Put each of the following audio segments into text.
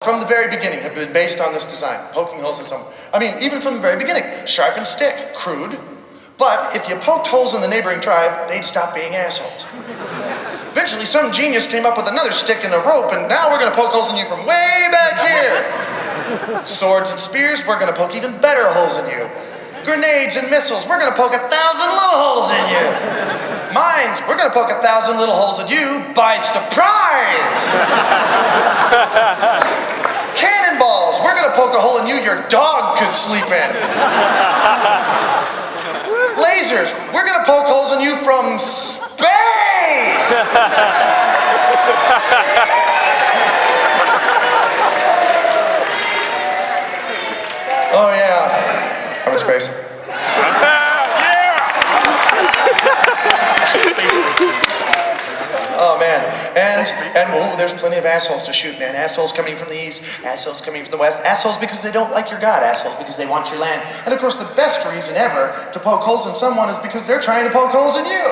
from the very beginning have been based on this design, poking holes in someone. I mean, even from the very beginning, sharpened stick, crude. But if you poked holes in the neighboring tribe, they'd stop being assholes. Eventually, some genius came up with another stick and a rope, and now we're gonna poke holes in you from way back here. Swords and spears, we're gonna poke even better holes in you. Grenades and missiles, we're gonna poke 1,000 little holes in you. Mines, we're gonna poke 1,000 little holes in you by surprise. Cannonballs, we're gonna poke a hole in you your dog could sleep in. Lasers, we're gonna poke holes in you from space. Oh yeah, I'm in space. Oh man, and oh, there's plenty of assholes to shoot, man. Assholes coming from the east, assholes coming from the west, assholes because they don't like your god, assholes because they want your land. And of course, the best reason ever to poke holes in someone is because they're trying to poke holes in you.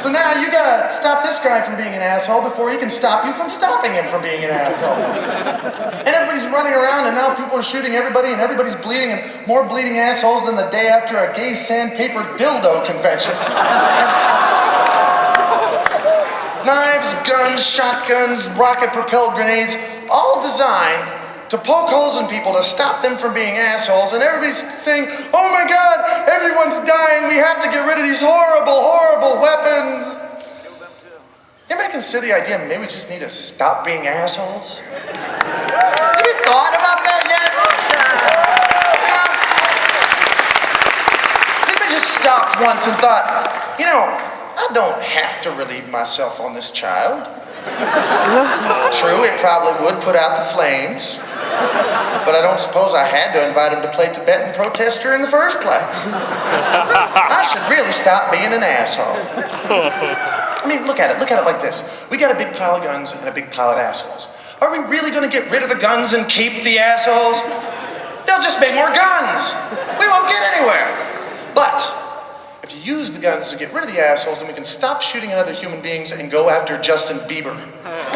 So now you gotta stop this guy from being an asshole before he can stop you from stopping him from being an asshole. And everybody's running around, and now people are shooting everybody, and everybody's bleeding, and more bleeding assholes than the day after a gay sandpaper dildo convention. Knives, guns, shotguns, rocket-propelled grenades, all designed to poke holes in people to stop them from being assholes. And everybody's saying, oh my God, everyone's dying. We have to get rid of these horrible, horrible weapons. Anybody consider the idea maybe we just need to stop being assholes? Have you thought about that yet? Has anybody just stopped once and thought, you know, I don't have to relieve myself on this child. True, it probably would put out the flames, but I don't suppose I had to invite him to play Tibetan protester in the first place. I should really stop being an asshole. I mean, look at it like this. We got a big pile of guns and a big pile of assholes. Are we really gonna get rid of the guns and keep the assholes? They'll just make more guns. We won't get anywhere. But if you use the guns to get rid of the assholes, then we can stop shooting at other human beings and go after Justin Bieber. Thank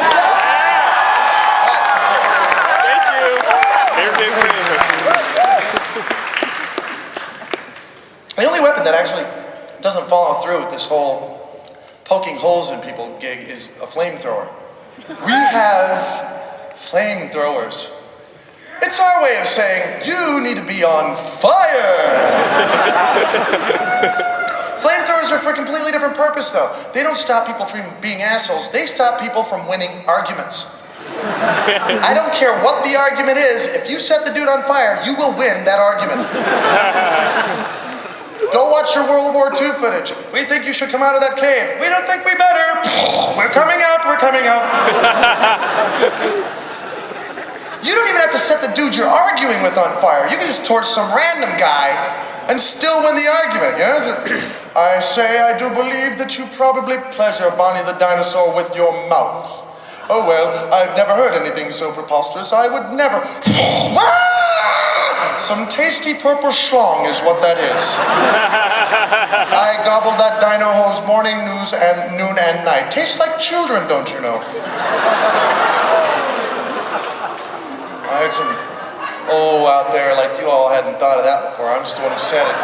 you. The only weapon that actually doesn't follow through with this whole poking holes in people gig is a flamethrower. We have flamethrowers. It's our way of saying, you need to be on fire! Flamethrowers are for a completely different purpose, though. They don't stop people from being assholes. They stop people from winning arguments. I don't care what the argument is. If you set the dude on fire, you will win that argument. Go watch your World War II footage. We think you should come out of that cave. We don't think we better. We're coming out, we're coming out. You don't even have to set the dude you're arguing with on fire. You can just torch some random guy and still win the argument, yes? I say I do believe that you probably pleasure Bonnie the dinosaur with your mouth. Oh well, I've never heard anything so preposterous. I would never... Some tasty purple schlong is what that is. I gobbled that dino hose morning, noon and night. Tastes like children, don't you know? I heard some out there like you all hadn't thought of that before. I'm just the one who said it.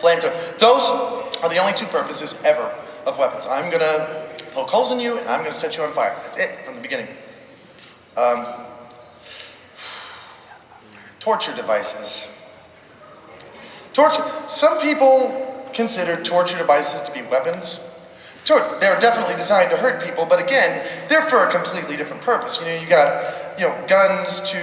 Flamethrower. Those are the only two purposes ever of weapons. I'm gonna poke holes in you and I'm gonna set you on fire. That's it from the beginning. Torture devices. Torture. Some people consider torture devices to be weapons. They're definitely designed to hurt people, but again, they're for a completely different purpose. You got, guns to,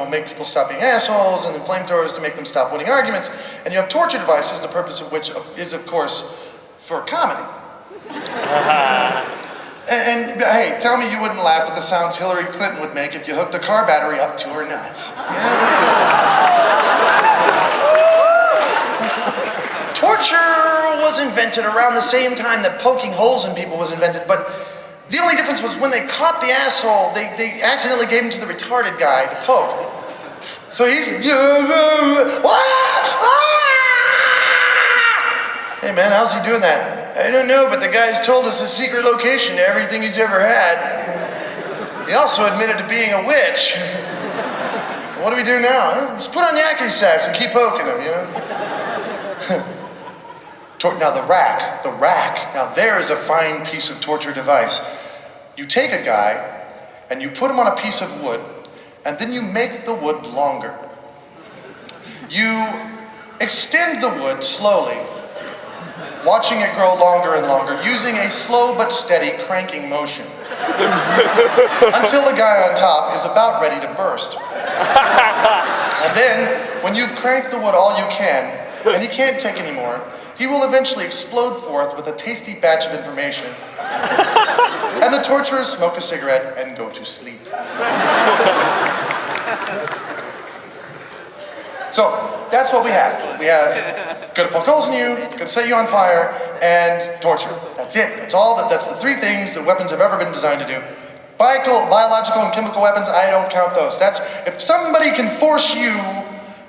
make people stop being assholes, and then flamethrowers to make them stop winning arguments, and you have torture devices, the purpose of which is, of course, for comedy. And hey, tell me you wouldn't laugh at the sounds Hillary Clinton would make if you hooked a car battery up to her nuts. Torture was invented around the same time that poking holes in people was invented, but the only difference was when they caught the asshole, they accidentally gave him to the retarded guy to poke. So he's... Hey man, how's he doing that? I don't know, but the guy's told us a secret location to everything he's ever had. He also admitted to being a witch. What do we do now? Huh? Just put on yakety sacks and keep poking him, you know? Now the rack. Now there is a fine piece of torture device. You take a guy and you put him on a piece of wood, and then you make the wood longer. You extend the wood slowly, watching it grow longer and longer, using a slow but steady cranking motion, until the guy on top is about ready to burst. And then, when you've cranked the wood all you can, and he can't take any more, he will eventually explode forth with a tasty batch of information, and the torturers smoke a cigarette and go to sleep. So, that's what we have. We have gonna poke holes in you, gonna set you on fire, and torture. That's it. That's the three things that weapons have ever been designed to do. Biological and chemical weapons, I don't count those. That's, if somebody can force you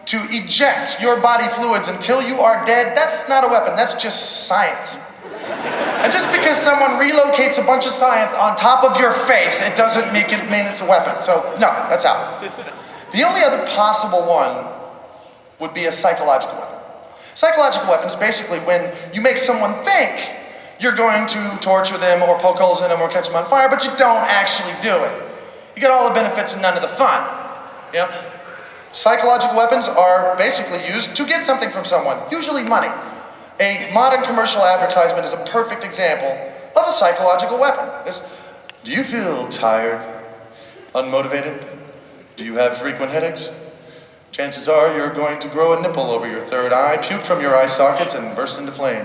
to eject your body fluids until you are dead, that's not a weapon, that's just science. And just because someone relocates a bunch of science on top of your face, it doesn't mean it's a weapon. So, no, that's out. The only other possible one would be a psychological weapon. Psychological weapons, basically when you make someone think you're going to torture them or poke holes in them or catch them on fire, but you don't actually do it. You get all the benefits and none of the fun. You know? Psychological weapons are basically used to get something from someone, usually money. A modern commercial advertisement is a perfect example of a psychological weapon. Do you feel tired, unmotivated? Do you have frequent headaches? Chances are you're going to grow a nipple over your third eye, puke from your eye sockets, and burst into flame.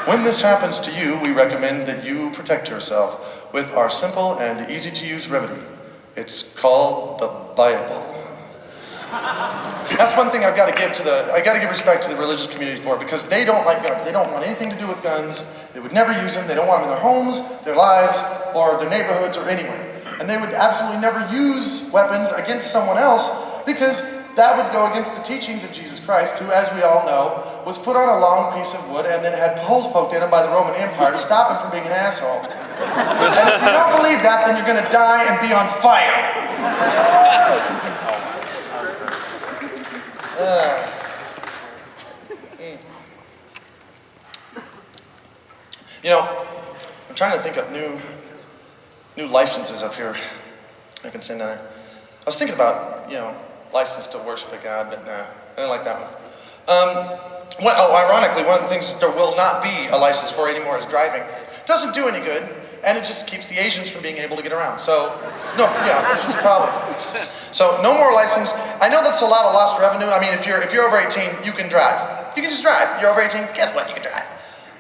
When this happens to you, we recommend that you protect yourself with our simple and easy-to-use remedy. It's called the Bible. That's one thing I gotta give respect to the religious community for, because they don't like guns. They don't want anything to do with guns. They would never use them. They don't want them in their homes, their lives, or their neighborhoods, or anywhere. And they would absolutely never use weapons against someone else, because that would go against the teachings of Jesus Christ, who, as we all know, was put on a long piece of wood and then had holes poked in him by the Roman Empire to stop him from being an asshole. And if you don't believe that, then you're gonna die and be on fire. You know, I'm trying to think of new licenses up here I can send out. I was thinking about, license to worship a God, but nah, I didn't like that one. Ironically, one of the things that there will not be a license for anymore is driving. It doesn't do any good, and it just keeps the Asians from being able to get around. So, it's just a problem. So, no more license. I know that's a lot of lost revenue. I mean, if you're over 18, you can drive. You can just drive. You're over 18, guess what? You can drive.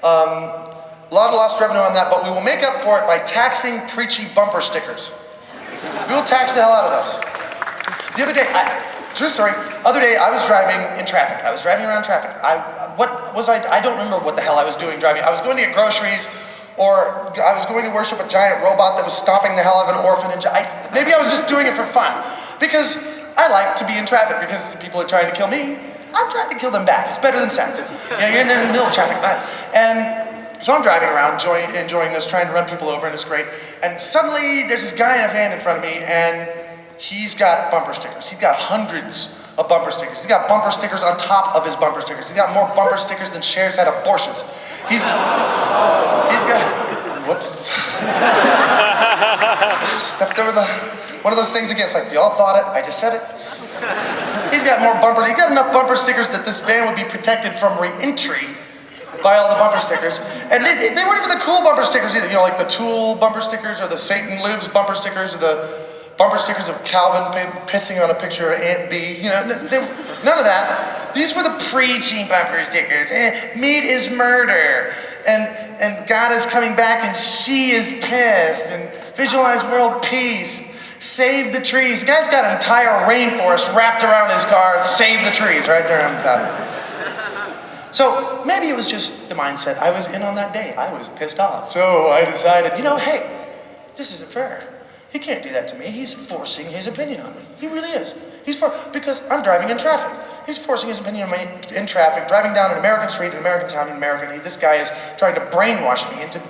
A lot of lost revenue on that, but we will make up for it by taxing preachy bumper stickers. We will tax the hell out of those. The other day, true story, other day I was driving in traffic. I was driving around traffic. I don't remember what the hell I was doing driving. I was going to get groceries, or I was going to worship a giant robot that was stomping the hell out of an orphanage. Maybe I was just doing it for fun, because I like to be in traffic, because people are trying to kill me. I'm trying to kill them back. It's better than sex. You're in the middle of traffic. And so I'm driving around, enjoying this, trying to run people over, and it's great. And suddenly, there's this guy in a van in front of me, and he's got bumper stickers. He's got hundreds of bumper stickers. He's got bumper stickers on top of his bumper stickers. He's got more bumper stickers than Cher's had abortions. He's got, whoops. Stepped over one of those things again. It's like, y'all thought it, I just said it. He's got enough bumper stickers that this van would be protected from re-entry by all the bumper stickers. And they weren't even the cool bumper stickers either, like the Tool bumper stickers, or the Satan Lives bumper stickers, or the bumper stickers of Calvin pissing on a picture of Aunt B. None of that. These were the preachy bumper stickers. Meat is murder, and God is coming back, and she is pissed, and visualize world peace. Save the trees. The guy's got an entire rainforest wrapped around his car. Save the trees right there on top. So maybe it was just the mindset I was in on that day. I was pissed off. So I decided, hey, this isn't fair. He can't do that to me. He's forcing his opinion on me. He really is. Because I'm driving in traffic. He's forcing his opinion on me in traffic, driving down an American street, an American town, in America. This guy is trying to brainwash me into